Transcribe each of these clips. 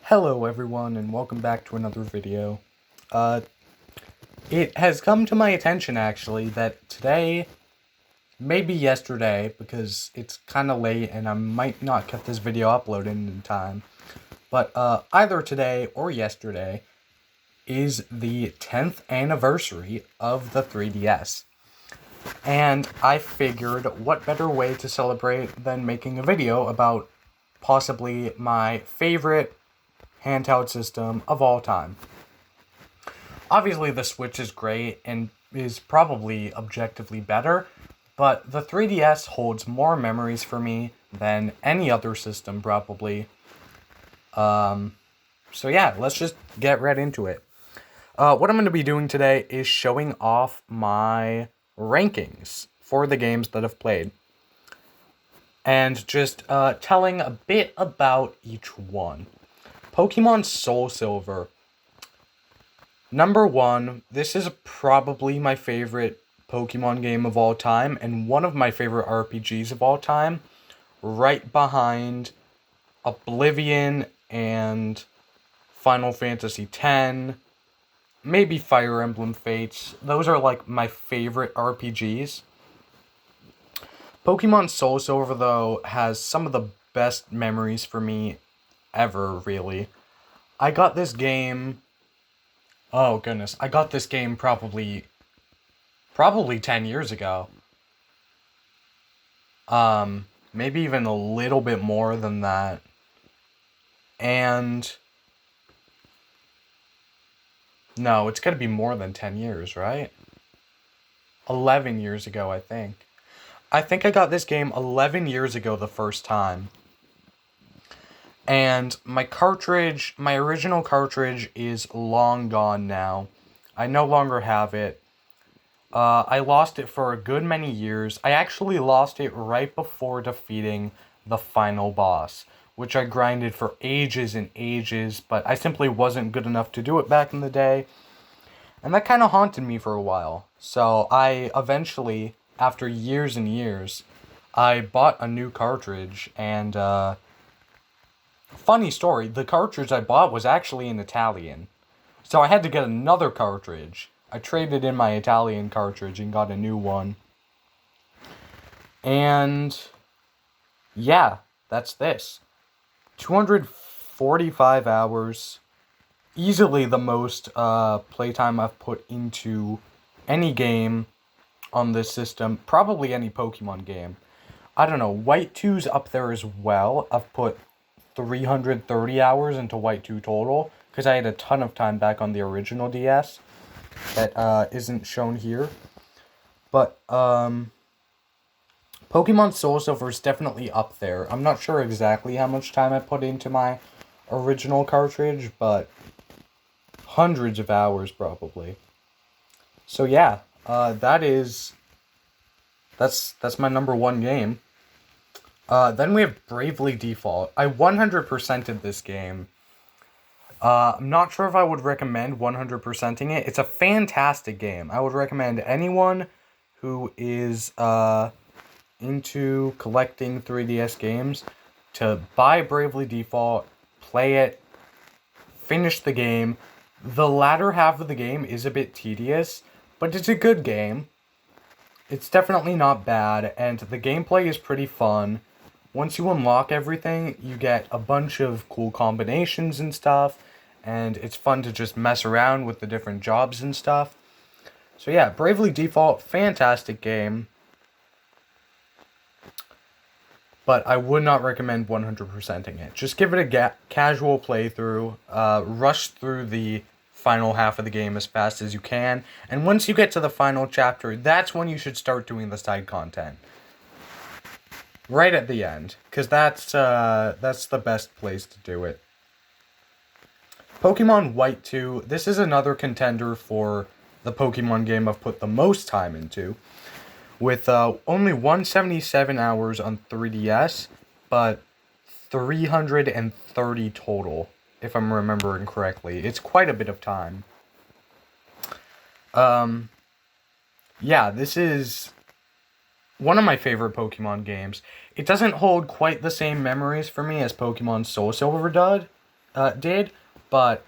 Hello everyone and welcome back to another video. It has come to my attention actually that today, maybe yesterday, because it's kind of late and I might not get this video uploaded in time, but either today or yesterday is the 10th anniversary of the 3DS. And I figured what better way to celebrate than making a video about possibly my favorite handheld system of all time. Obviously, the Switch is great and is probably objectively better, but the 3DS holds more memories for me than any other system, probably. So yeah, let's just get right into it. What I'm going to be doing today is showing off my rankings for the games that I've played. And just telling a bit about each one. Pokemon Soul Silver. Number 1, this is probably my favorite Pokemon game of all time, and one of my favorite RPGs of all time, right behind Oblivion and Final Fantasy X, maybe Fire Emblem Fates. Those are like my favorite RPGs. Pokemon Soul Silver, though, has some of the best memories for me ever, really. I got this game... Oh, goodness. I got this game probably 10 years ago. Maybe even a little bit more than that. And... No, it's gotta be more than 10 years, right? 11 years ago, I think. I think I got this game 11 years ago the first time. And my original cartridge is long gone now. I no longer have it. I lost it for a good many years. I actually lost it right before defeating the final boss, which I grinded for ages and ages, but I simply wasn't good enough to do it back in the day. And that kind of haunted me for a while. So I eventually, after years and years, I bought a new cartridge, and funny story, the cartridge I bought was actually in Italian. So I had to get another cartridge. I traded in my Italian cartridge and got a new one. And yeah, that's this. 245 hours. Easily the most playtime I've put into any game on this system. Probably any Pokemon game. I don't know, White 2's up there as well. I've put 330 hours into White 2 total, because I had a ton of time back on the original DS that isn't shown here. But Pokemon Soul Silver is definitely up there. I'm not sure exactly how much time I put into my original cartridge, but hundreds of hours probably. So yeah, that's my number 1 game. Then we have Bravely Default. I 100%ed this game. I'm not sure if I would recommend 100%ing it. It's a fantastic game. I would recommend anyone who is into collecting 3DS games to buy Bravely Default, play it, finish the game. The latter half of the game is a bit tedious, but it's a good game. It's definitely not bad, and the gameplay is pretty fun. Once you unlock everything, you get a bunch of cool combinations and stuff, and it's fun to just mess around with the different jobs and stuff. So yeah, Bravely Default, fantastic game. But I would not recommend 100%ing it. Just give it a casual playthrough, rush through the final half of the game as fast as you can, and once you get to the final chapter, that's when you should start doing the side content. Right at the end, because that's the best place to do it. Pokemon White 2, this is another contender for the Pokemon game I've put the most time into, with only 177 hours on 3DS, but 330 total, if I'm remembering correctly. It's quite a bit of time. Yeah, this is one of my favorite Pokemon games. It doesn't hold quite the same memories for me as Pokemon Soul Silver did, did, but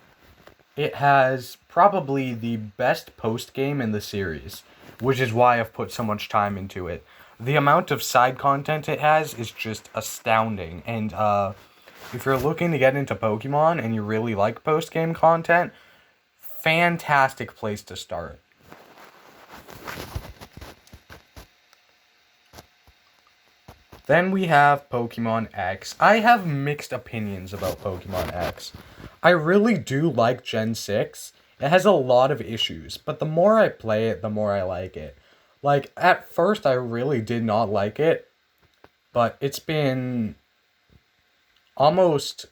it has probably the best post-game in the series, which is why I've put so much time into it. The amount of side content it has is just astounding, and if you're looking to get into Pokemon and you really like post-game content, fantastic place to start. Then we have Pokemon X. I have mixed opinions about Pokemon X. I really do like Gen 6. It has a lot of issues, but the more I play it, the more I like it. Like, at first, I really did not like it, but it's been almost...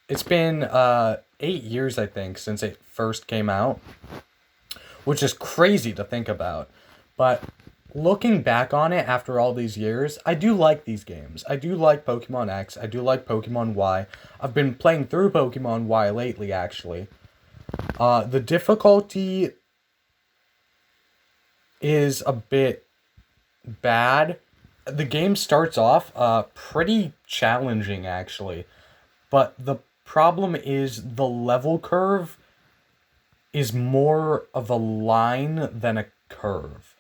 It's been 8 years, I think, since it first came out, which is crazy to think about. But looking back on it after all these years, I do like these games. I do like Pokemon X. I do like Pokemon Y. I've been playing through Pokemon Y lately, actually. The difficulty is a bit bad. The game starts off pretty challenging, actually. But the problem is the level curve is more of a line than a curve.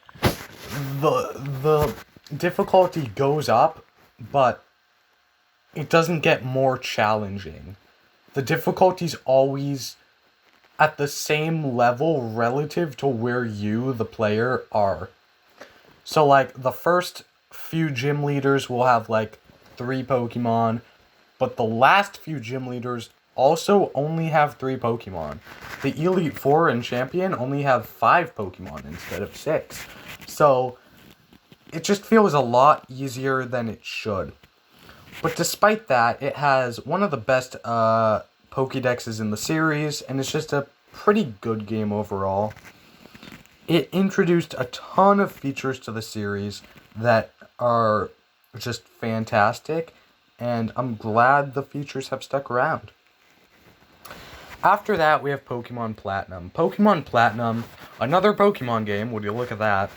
The difficulty goes up, but it doesn't get more challenging. The difficulty's always at the same level relative to where you, the player, are. So, like, the first few gym leaders will have, like, 3 Pokemon, but the last few gym leaders also only have 3 Pokemon. The Elite Four and Champion only have 5 Pokemon instead of 6. So, it just feels a lot easier than it should. But despite that, it has one of the best Pokédexes in the series, and it's just a pretty good game overall. It introduced a ton of features to the series that are just fantastic, and I'm glad the features have stuck around. After that, we have Pokemon Platinum. Pokemon Platinum, another Pokemon game, would you look at that.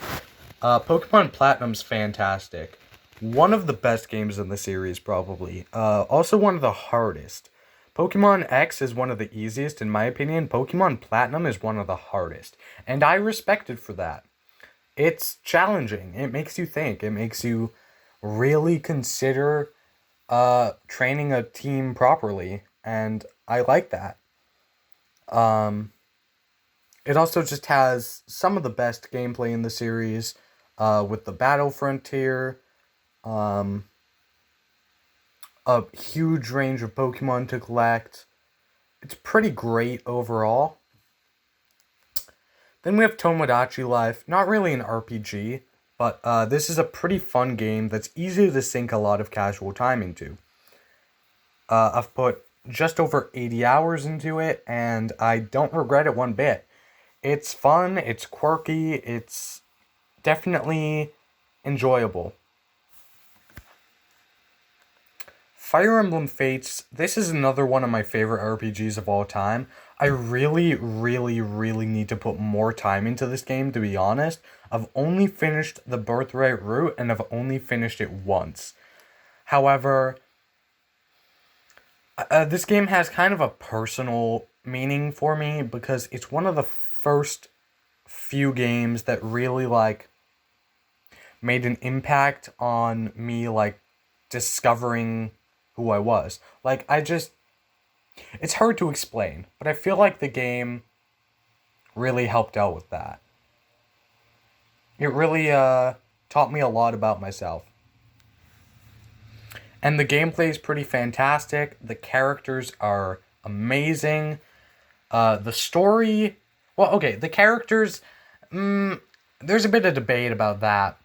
Pokemon Platinum's fantastic. One of the best games in the series, probably. Also one of the hardest. Pokemon X is one of the easiest, in my opinion. Pokemon Platinum is one of the hardest. And I respect it for that. It's challenging. It makes you think. It makes you really consider training a team properly. And I like that. It also just has some of the best gameplay in the series, with the Battle Frontier, a huge range of Pokemon to collect. It's pretty great overall. Then we have Tomodachi Life. Not really an RPG, but this is a pretty fun game that's easy to sink a lot of casual time into. I've put just over 80 hours into it, and I don't regret it one bit. It's fun, it's quirky, it's definitely enjoyable. Fire Emblem Fates, this is another one of my favorite RPGs of all time. I really, really, really need to put more time into this game, to be honest. I've only finished the Birthright route, and I've only finished it once. However, this game has kind of a personal meaning for me, because it's one of the first few games that really, like, made an impact on me, like, discovering who I was. Like, it's hard to explain, but I feel like the game really helped out with that. It really taught me a lot about myself. And the gameplay is pretty fantastic. The characters are amazing. The story... Well, okay, the characters... there's a bit of debate about that.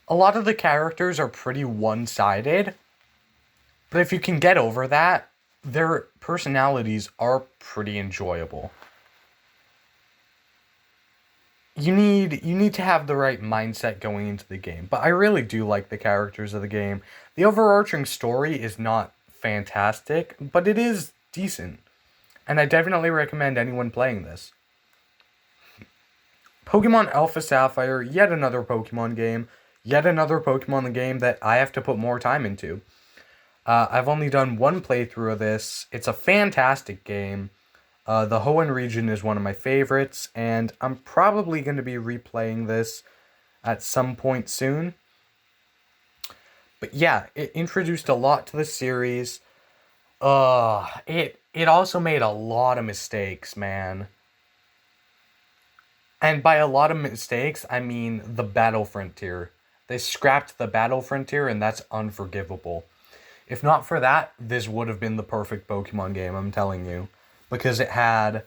A lot of the characters are pretty one-sided. But if you can get over that, their personalities are pretty enjoyable. You need to have the right mindset going into the game. But I really do like the characters of the game. The overarching story is not fantastic, but it is decent. And I definitely recommend anyone playing this. Pokemon Alpha Sapphire, yet another Pokemon game. Yet another Pokemon game that I have to put more time into. I've only done one playthrough of this. It's a fantastic game. The Hoenn region is one of my favorites, and I'm probably going to be replaying this at some point soon. But yeah, it introduced a lot to the series. It also made a lot of mistakes, man. And by a lot of mistakes, I mean the battle frontier. They scrapped the battle frontier, and that's unforgivable. If not for that, this would have been the perfect Pokemon game, I'm telling you. Because it had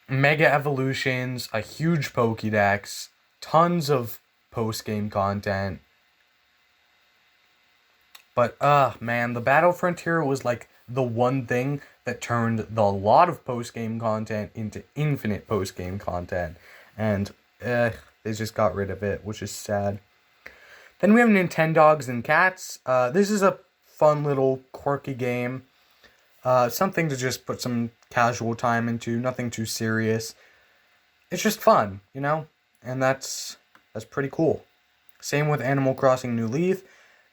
mega evolutions, a huge Pokédex, tons of post-game content. But, man, the Battle Frontier was like the one thing that turned the lot of post-game content into infinite post-game content. And, they just got rid of it, which is sad. Then we have Nintendogs and Cats. This is a fun little quirky game. Something to just put some casual time into, nothing too serious. It's just fun, you know? And that's pretty cool. Same with Animal Crossing New Leaf.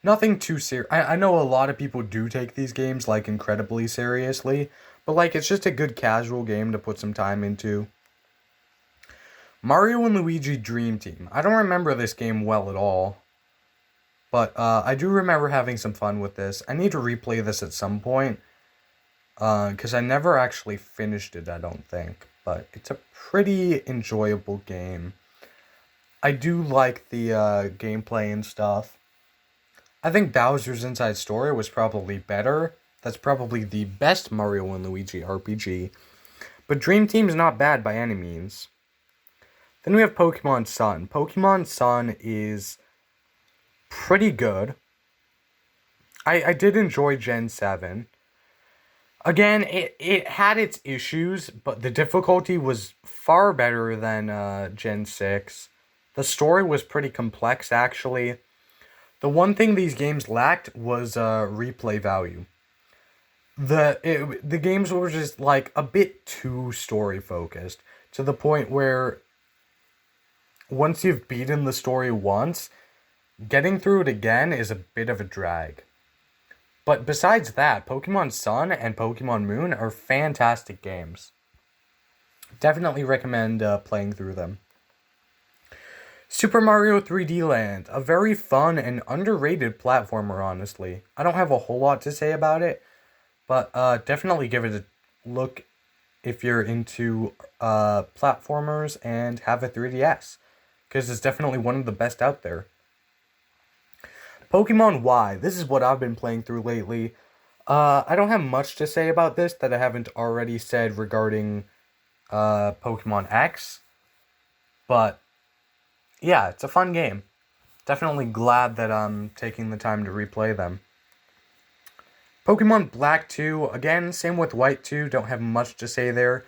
Nothing too serious. I know a lot of people do take these games, like, incredibly seriously. But, like, it's just a good casual game to put some time into. Mario and Luigi Dream Team. I don't remember this game well at all. But I do remember having some fun with this. I need to replay this at some point. Because I never actually finished it, I don't think. But it's a pretty enjoyable game. I do like the gameplay and stuff. I think Bowser's Inside Story was probably better. That's probably the best Mario and Luigi RPG. But Dream Team is not bad by any means. Then we have Pokemon Sun. Pokemon Sun is pretty good. I did enjoy Gen 7. Again, it had its issues, but the difficulty was far better than Gen 6. The story was pretty complex, actually. The one thing these games lacked was replay value. The games were just, like, a bit too story-focused, to the point where once you've beaten the story once, getting through it again is a bit of a drag. But besides that, Pokemon Sun and Pokemon Moon are fantastic games. Definitely recommend playing through them. Super Mario 3D Land, a very fun and underrated platformer, honestly. I don't have a whole lot to say about it, but definitely give it a look if you're into platformers and have a 3DS, because it's definitely one of the best out there. Pokemon Y, this is what I've been playing through lately. I don't have much to say about this that I haven't already said regarding Pokemon X, but yeah, it's a fun game. Definitely glad that I'm taking the time to replay them. Pokemon Black 2, again, same with White 2, don't have much to say there.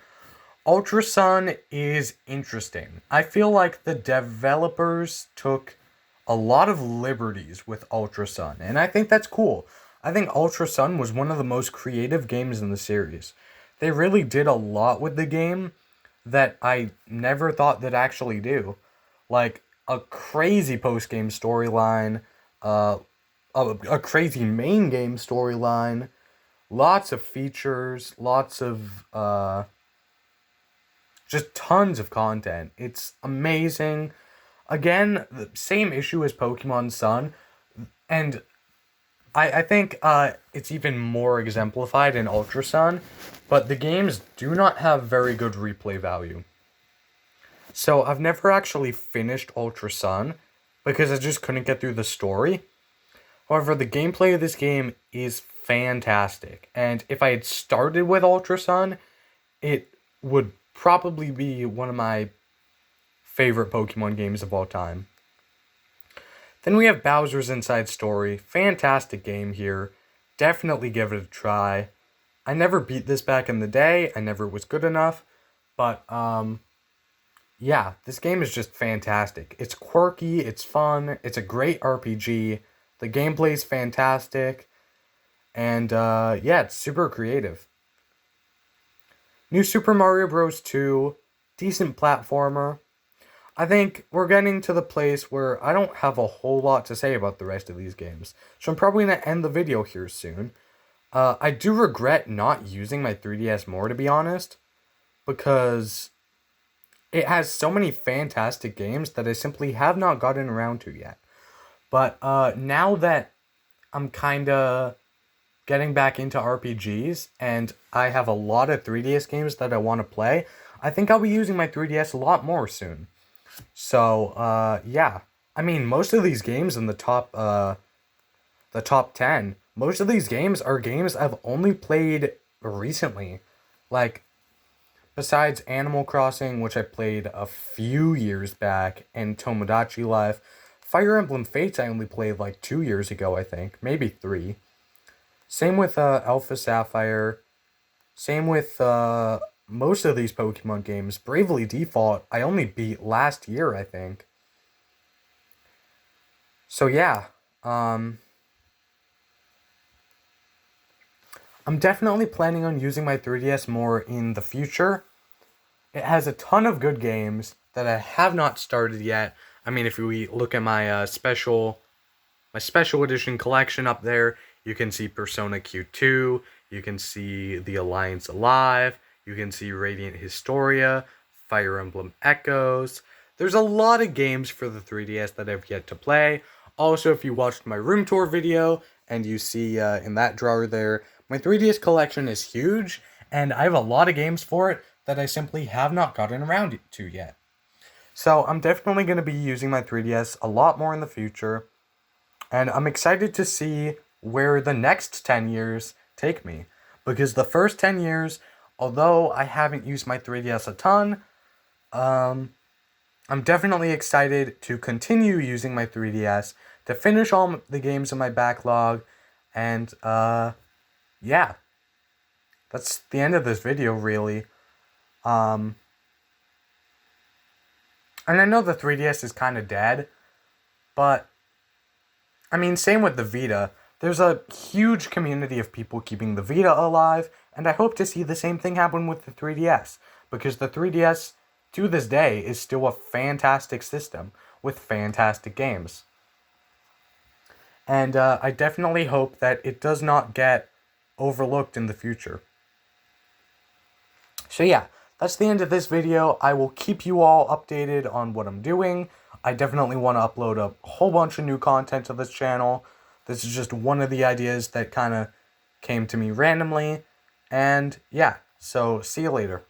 Ultra Sun is interesting. I feel like the developers took a lot of liberties with Ultra Sun, and I think that's cool. I think Ultra Sun was one of the most creative games in the series. They really did a lot with the game that I never thought they'd actually do. Like, a crazy post-game storyline, a crazy main game storyline, lots of features, lots of, just tons of content. It's amazing. Again, the same issue as Pokemon Sun, and I think it's even more exemplified in Ultra Sun, but the games do not have very good replay value. So I've never actually finished Ultra Sun, because I just couldn't get through the story. However, the gameplay of this game is fantastic, and if I had started with Ultra Sun, it would probably be one of my favorite Pokemon games of all time. Then we have Bowser's Inside Story. Fantastic game here. Definitely give it a try. I never beat this back in the day. I never was good enough. But, yeah, this game is just fantastic. It's quirky, it's fun, it's a great RPG. The gameplay is fantastic. And, yeah, it's super creative. New Super Mario Bros. 2. Decent platformer. I think we're getting to the place where I don't have a whole lot to say about the rest of these games. So I'm probably going to end the video here soon. I do regret not using my 3DS more, to be honest, because it has so many fantastic games that I simply have not gotten around to yet. But now that I'm kind of getting back into RPGs and I have a lot of 3DS games that I want to play, I think I'll be using my 3DS a lot more soon. So, yeah. I mean, most of these games in the top 10, most of these games are games I've only played recently. Like, besides Animal Crossing, which I played a few years back, and Tomodachi Life, Fire Emblem Fates I only played like 2 years ago, I think. Maybe 3. Same with Alpha Sapphire. Same with most of these Pokemon games. Bravely Default, I only beat last year, I think. So yeah, I'm definitely planning on using my 3DS more in the future. It has a ton of good games that I have not started yet. I mean, if we look at my special edition collection up there, you can see Persona Q2, you can see The Alliance Alive, you can see Radiant Historia, Fire Emblem Echoes. There's a lot of games for the 3DS that I've yet to play. Also, if you watched my room tour video, and you see in that drawer there, my 3DS collection is huge, and I have a lot of games for it that I simply have not gotten around to yet. So I'm definitely going to be using my 3DS a lot more in the future, and I'm excited to see where the next 10 years take me. Because the first 10 years, although I haven't used my 3DS a ton, I'm definitely excited to continue using my 3DS, to finish all the games in my backlog, and yeah. That's the end of this video, really. And I know the 3DS is kind of dead, but I mean, same with the Vita. There's a huge community of people keeping the Vita alive, and I hope to see the same thing happen with the 3DS, because the 3DS, to this day, is still a fantastic system with fantastic games. And I definitely hope that it does not get overlooked in the future. So yeah, that's the end of this video. I will keep you all updated on what I'm doing. I definitely want to upload a whole bunch of new content to this channel. This is just one of the ideas that kind of came to me randomly. And yeah, so see you later.